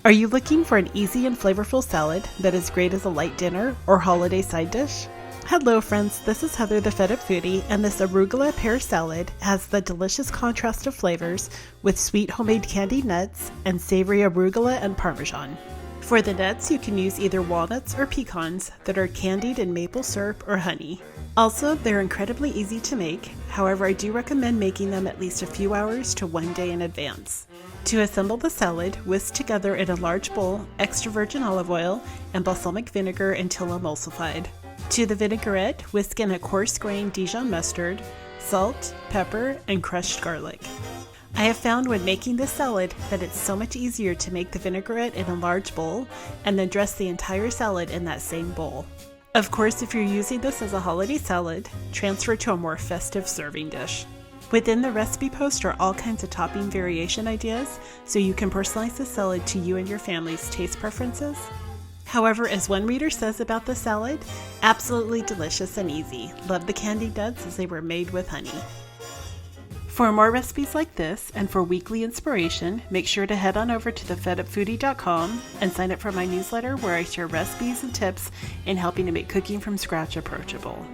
Are you looking for an easy and flavorful salad that is great as a light dinner or holiday side dish? Hello friends, this is Heather the Fed Up Foodie, and this Arugula Pear Salad has the delicious contrast of flavors with sweet homemade candied nuts and savory arugula and Parmesan. For the nuts, you can use either walnuts or pecans that are candied in maple syrup or honey. Also, they're incredibly easy to make, however I do recommend making them at least a few hours to one day in advance. To assemble the salad, whisk together in a large bowl extra virgin olive oil and balsamic vinegar until emulsified. To the vinaigrette, whisk in a coarse-grained Dijon mustard, salt, pepper, and crushed garlic. I have found when making this salad that it's so much easier to make the vinaigrette in a large bowl and then dress the entire salad in that same bowl. Of course, if you're using this as a holiday salad, transfer to a more festive serving dish. Within the recipe post are all kinds of topping variation ideas, so you can personalize the salad to you and your family's taste preferences. However, as one reader says about the salad, absolutely delicious and easy. Love the candied nuts as they were made with honey. For more recipes like this and for weekly inspiration, make sure to head on over to thefedupfoodie.com and sign up for my newsletter where I share recipes and tips in helping to make cooking from scratch approachable.